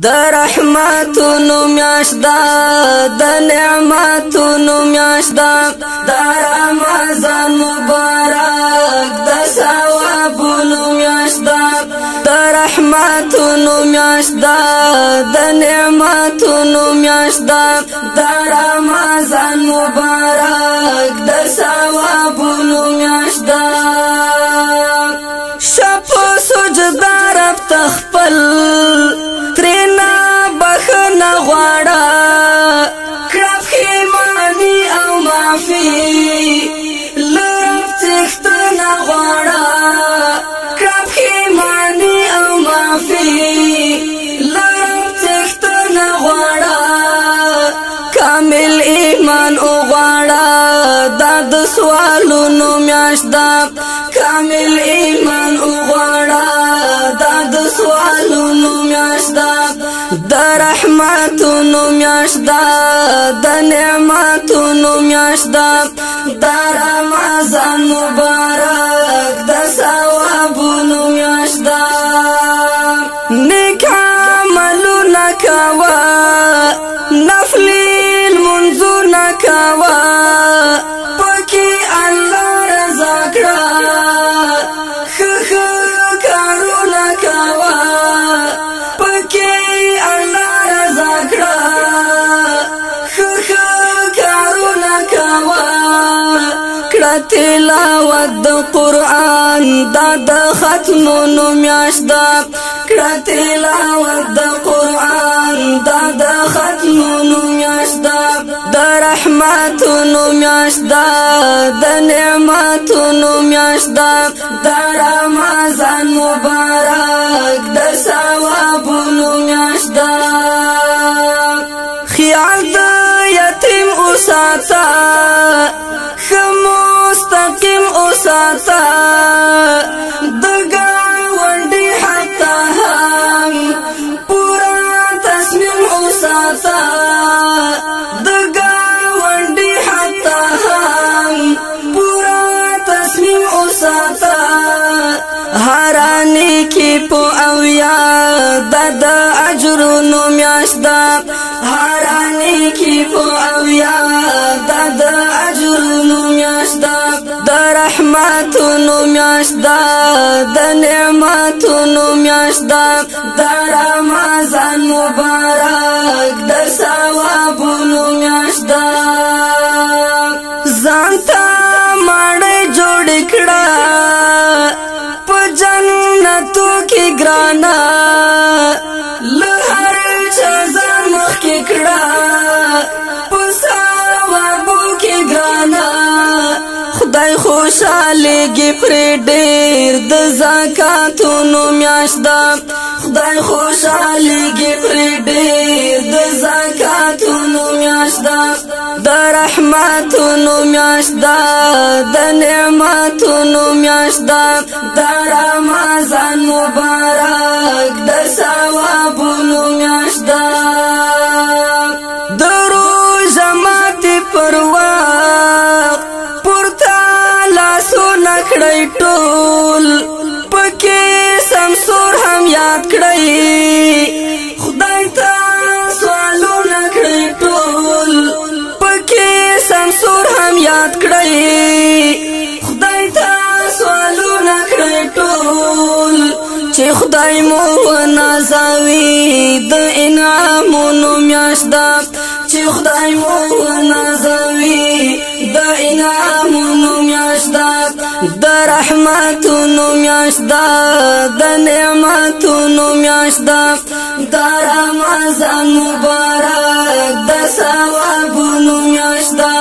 در رحمتونو میاشدا د نعمتونو میاشدا د رمضان مبارک د ثوابونو میاشدا د رحمتونو میاشدا د نعمتونو میاشدا د رمضان مبارک د ثوابونو میاشدا شپو سجدا رب تخپل ترینا بخنا غواړه کرب خیمانی او معافی لرب تختنا غواړه کرب خیمانی او معافی لرب تختنا غواړه کامل ایمان او غواړه دا د سوالونو میاشدا کامل ایمان او غواړه دا د سوالونو میاشدا د رحمتونو میاشدا د نعمتونو میاشدا د رمضان مبارک د ثوابونو میاشدا نیک عملونه کوه نفلی لمونځونه کوه پکې الله رضا کړه ښه کارونه کوه پکې الله رضا کړه ښه کارونه کوه کړه تلاوت د قرآن دا د ختمونو میاشدا کړه تلاوت د قرآن دا د ختمونو میاشدا د رحمتونو میاشدا د نعمتونو میاشدا د رمضان مبارک د ثوابونو میاشدا خیال د یتیم اوساته ښه مستقیم اوساته د ګاونډي حتی هم پورا تصمیم اوساته د ګاونډي حتی هم پورا تصمیم اوساته هرانی کی په او یاد د اجرونو میاشدا هرانی کی په او یاد د اجرونو میاشدا د رحمتونو میاشدا د نعمتونو میاشدا د رمضان مبارک د ثوابونو میاشدا ځانته ماړه جوړ کړه په جنتو کې ګرانا له هر چا ځان مخکې کړه په ثوابو کې ګرانا خدای خوشالېږي پرې ډېر د زکاتونو میاشدا خدای خوشالېږي پرې ډېر د زکاتونو میاشدا د رحمتونو میاشدا د نعمتونو میاشدا د رمضان مبارک د ثوابونو میاشدا د روژه ماتې پر وخت پورته لاسونه کړئ ټول پکې سمسور هم یاد کړئ خدای ته سوالونه کړئ ټول پکې سمسور هم یاد کړئ خدای ته سوالونه کړئ ټول چې خدای مو نازوي د انعامونو میاشدا چې خدای مو نازوي د انعامونو میاشدا د رحمتونو میاشدا د نعمتونو میاشدا د رمضان مبارک د ثوابونو میاشدا